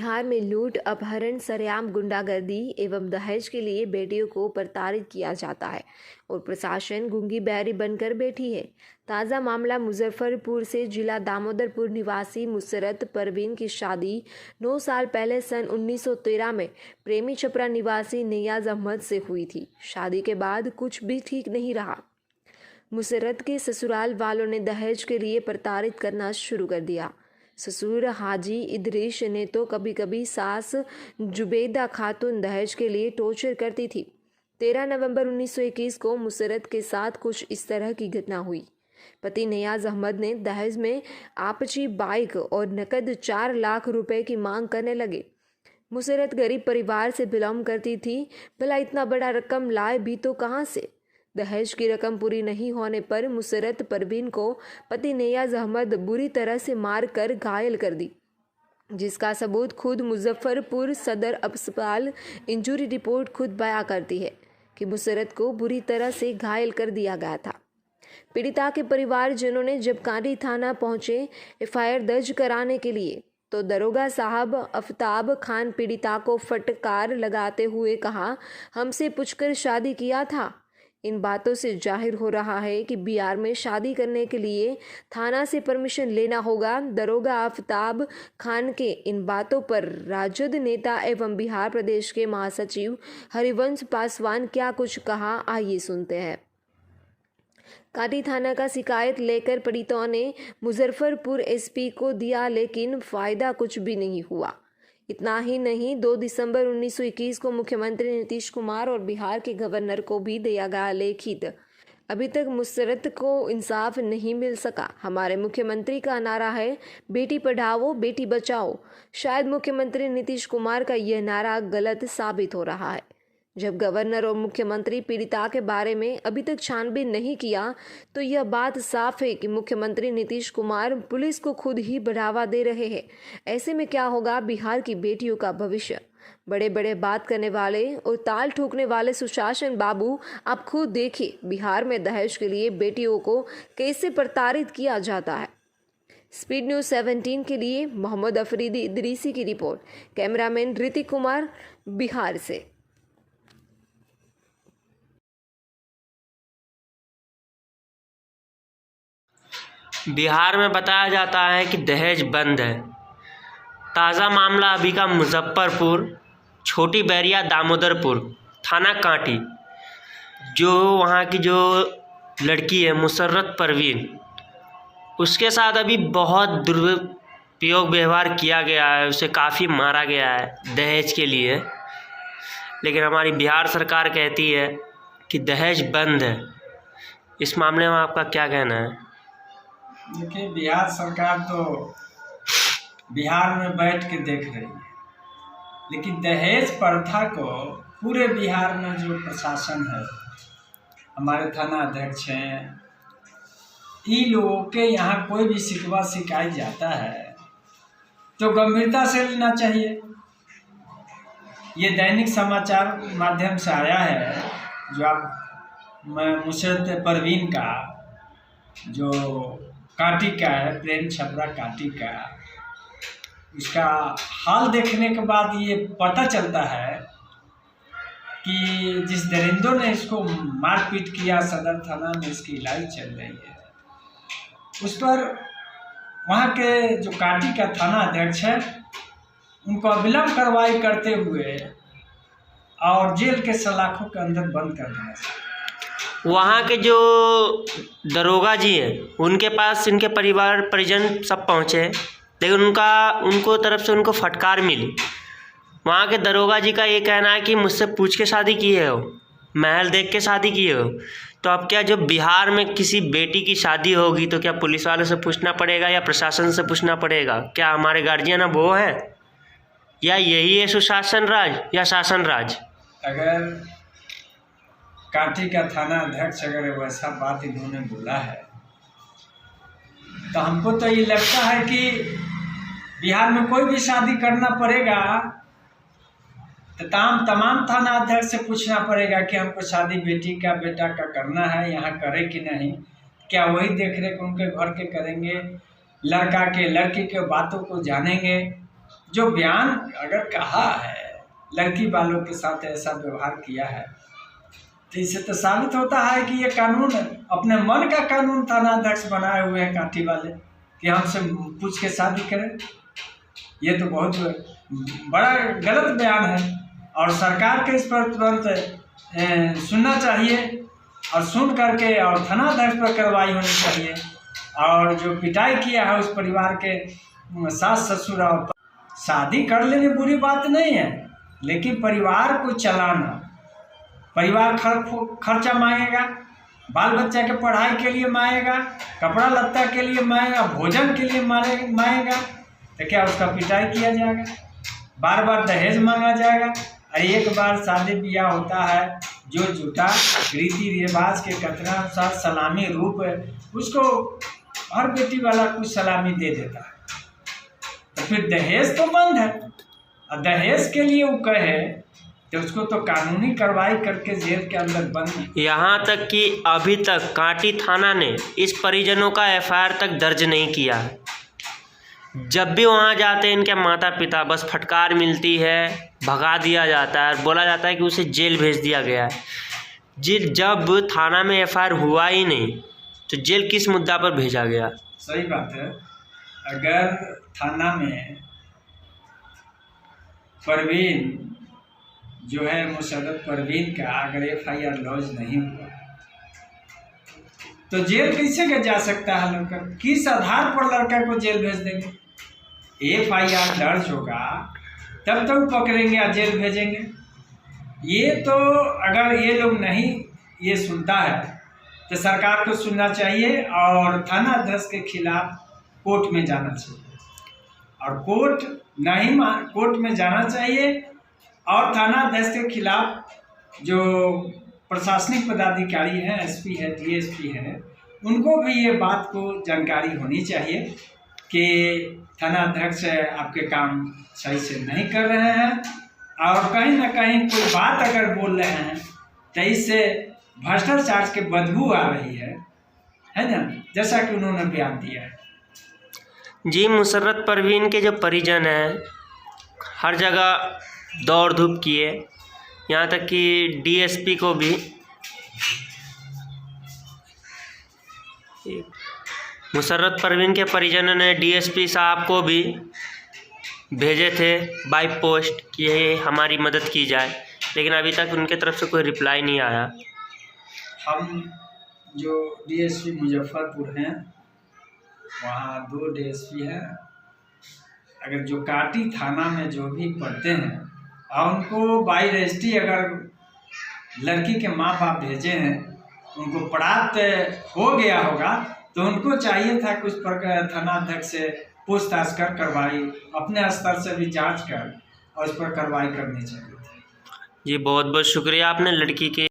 बिहार में लूट, अपहरण, सरेआम गुंडागर्दी एवं दहेज के लिए बेटियों को प्रताड़ित किया जाता है और प्रशासन गूंगी बहरी बनकर बैठी है। ताज़ा मामला मुजफ्फरपुर से जिला दामोदरपुर निवासी मुसरत परवीन की शादी 9 साल पहले सन 1913 में प्रेमी छपरा निवासी नियाज अहमद से हुई थी। शादी के बाद कुछ भी ठीक नहीं रहा। मुसरत के ससुराल वालों ने दहेज के लिए प्रताड़ित करना शुरू कर दिया। ससुर हाजी इदरीश ने तो कभी कभी सास जुबैदा खातून दहेज के लिए टॉर्चर करती थी। 13 नवंबर 1921 को मुसरत के साथ कुछ इस तरह की घटना हुई। पति नियाज अहमद ने दहेज में आपची बाइक और नकद 4 लाख रुपए की मांग करने लगे। मुसरत गरीब परिवार से बिलोंग करती थी, भला इतना बड़ा रकम लाए भी तो कहाँ से। दहेज की रकम पूरी नहीं होने पर मुसरत परवीन को पति नियाज अहमद बुरी तरह से मारकर घायल कर दी, जिसका सबूत खुद मुजफ्फरपुर सदर अस्पताल इंजरी रिपोर्ट खुद बयां करती है कि मुसरत को बुरी तरह से घायल कर दिया गया था। पीड़िता के परिवारजनों ने जब कांडी थाना पहुंचे एफआईआर दर्ज कराने के लिए, तो दरोगा साहब आफ्ताब खान पीड़िता को फटकार लगाते हुए कहा, हमसे पूछकर शादी किया था। इन बातों से जाहिर हो रहा है कि बिहार में शादी करने के लिए थाना से परमिशन लेना होगा। दरोगा आफ्ताब खान के इन बातों पर राजद नेता एवं बिहार प्रदेश के महासचिव हरिवंश पासवान क्या कुछ कहा, आइए सुनते हैं। कांडी थाना का शिकायत लेकर पीड़ितों ने मुजफ्फरपुर एसपी को दिया, लेकिन फायदा कुछ भी नहीं हुआ। इतना ही नहीं, 2 दिसंबर 1921 को मुख्यमंत्री नीतीश कुमार और बिहार के गवर्नर को भी दिया गया लिखित। अभी तक मुसरत को इंसाफ नहीं मिल सका। हमारे मुख्यमंत्री का नारा है बेटी पढ़ाओ बेटी बचाओ। शायद मुख्यमंत्री नीतीश कुमार का यह नारा गलत साबित हो रहा है। जब गवर्नर और मुख्यमंत्री पीड़िता के बारे में अभी तक छानबीन नहीं किया, तो यह बात साफ है कि मुख्यमंत्री नीतीश कुमार पुलिस को खुद ही बढ़ावा दे रहे हैं। ऐसे में क्या होगा बिहार की बेटियों का भविष्य। बड़े बड़े बात करने वाले और ताल ठोकने वाले सुशासन बाबू, आप खुद देखिए बिहार में दहेज के लिए बेटियों को कैसे प्रताड़ित किया जाता है। स्पीड न्यूज़ 17 के लिए मोहम्मद अफरीदी इदरीसी की रिपोर्ट। कैमरामैन ऋतिक कुमार, बिहार से। बिहार में बताया जाता है कि दहेज बंद है। ताज़ा मामला अभी का मुजफ्फरपुर, छोटी बैरिया दामोदरपुर थाना कांटी, जो वहाँ की जो लड़की है मुसरत परवीन, उसके साथ अभी बहुत दुरुपयोग व्यवहार किया गया है। उसे काफ़ी मारा गया है दहेज के लिए। लेकिन हमारी बिहार सरकार कहती है कि दहेज बंद है। इस मामले में आपका क्या कहना है? देखिए, बिहार सरकार तो बिहार में बैठ के देख रही है, लेकिन दहेज प्रथा को पूरे बिहार में जो प्रशासन है, हमारे थाना अध्यक्ष हैं, इन लोगों के यहाँ कोई भी शिकवा शिकायत जाता है तो गंभीरता से लेना चाहिए। ये दैनिक समाचार माध्यम से आया है जो आप मुसरत परवीन का जो कांटी का है, प्रेम छपरा कांटी का, उसका हाल देखने के बाद ये पता चलता है कि जिस दरिंदों ने इसको मारपीट किया, सदर थाना में इसकी इलाज चल रही है। उस पर वहाँ के जो कांटी का थाना अध्यक्ष है, उनको अविलंब कार्रवाई करते हुए और जेल के सलाखों के अंदर बंद कर देना चाहिए। वहाँ के जो दरोगा जी हैं, उनके पास इनके परिवार परिजन सब पहुँचे, लेकिन उनको तरफ से उनको फटकार मिली। वहाँ के दरोगा जी का ये कहना है कि मुझसे पूछ के शादी की है हो, महल देख के शादी की हो। तो अब क्या, जो बिहार में किसी बेटी की शादी होगी तो क्या पुलिस वालों से पूछना पड़ेगा या प्रशासन से पूछना पड़ेगा? क्या हमारे गार्जियन अब वो हैं, या यही है सुशासन राज या शासन राज? अगर कांटी का थाना अध्यक्ष अगर वैसा बात इन्होंने बोला है, तो हमको तो ये लगता है कि बिहार में कोई भी शादी करना पड़ेगा तो तमाम थाना अध्यक्ष से पूछना पड़ेगा कि हमको शादी बेटी का बेटा का करना है, यहाँ करे कि नहीं। क्या वही देख रेख उनके घर के करेंगे, लड़का के लड़की के बातों को जानेंगे, जो बयान अगर कहा है लड़की वालों के साथ ऐसा व्यवहार किया है, तो इससे तो साबित होता है कि ये कानून अपने मन का कानून थानाध्यक्ष बनाए हुए हैं कांटी वाले कि हमसे पूछ के शादी करें। ये तो बहुत बड़ा गलत बयान है और सरकार के इस पर तुरंत सुनना चाहिए और सुन करके और थानाध्यक्ष पर कार्रवाई होनी चाहिए। और जो पिटाई किया है उस परिवार के सास ससुर और शादी कर लेने बुरी बात नहीं है, लेकिन परिवार को चलाना, परिवार खर्चा मांगेगा, बाल बच्चा के पढ़ाई के लिए मांगेगा, कपड़ा लत्ता के लिए मांगेगा, भोजन के लिए मांगेगा, तो क्या उसका पिटाई किया जाएगा? बार बार दहेज मांगा जाएगा? और एक बार शादी ब्याह होता है जो झूठा रीति रिवाज के कथना अनुसार सलामी रूप है, उसको हर बेटी वाला कुछ सलामी दे देता है, तो फिर दहेज तो बंद है। और दहेज के लिए वो कहे तो उसको तो कानूनी कार्रवाई करके जेल के अंदर बंद। यहाँ तक कि अभी तक कांटी थाना ने इस परिजनों का एफआईआर तक दर्ज नहीं किया है। जब भी वहाँ जाते हैं इनके माता पिता, बस फटकार मिलती है, भगा दिया जाता है और बोला जाता है कि उसे जेल भेज दिया गया है। जब थाना में एफआईआर हुआ ही नहीं तो जेल किस मुद्दा पर भेजा गया? सही बात है। अगर थाना में परवीन जो है मुशर्रफ परवीन का अगर एफआईआर लॉन्च नहीं हुआ तो जेल कैसे जा सकता है लड़का? किस आधार पर लड़का को जेल भेज देंगे? एफआईआर दर्ज होगा तब तो पकड़ेंगे और जेल भेजेंगे। ये तो अगर ये लोग नहीं ये सुनता है तो सरकार को सुनना चाहिए और थाना अध्यक्ष के खिलाफ कोर्ट में जाना चाहिए और कोर्ट में जाना चाहिए और थाना अध्यक्ष के खिलाफ जो प्रशासनिक पदाधिकारी हैं, एसपी है, डीएसपी है, उनको भी ये बात को जानकारी होनी चाहिए कि थाना अध्यक्ष आपके काम सही से नहीं कर रहे हैं और कहीं ना कहीं कोई बात अगर बोल रहे हैं तो इससे भ्रष्टाचार की बदबू आ रही है ना, जैसा कि उन्होंने बयान दिया है। जी, मुशर्रफ परवीन के जो परिजन हैं हर जगह दौड़ धूप किए, यहाँ तक कि डीएसपी को भी मुशर्रफ परवीन के परिजनों ने डीएसपी साहब को भी भेजे थे बाय पोस्ट कि ये हमारी मदद की जाए, लेकिन अभी तक उनके तरफ से कोई रिप्लाई नहीं आया। हम जो डीएसपी मुजफ्फरपुर हैं वहाँ 2 डीएसपी हैं, अगर जो कांटी थाना में जो भी पढ़ते हैं और उनको बाई रजिस्ट्री अगर लड़की के माँ बाप भेजे हैं, उनको प्राप्त हो गया होगा तो उनको चाहिए था कुछ पर थाना अध्यक्ष से पूछताछ कर कार्रवाई अपने स्तर से भी जांच कर और उस पर कार्रवाई करनी चाहिए थी। जी, बहुत बहुत शुक्रिया, आपने लड़की के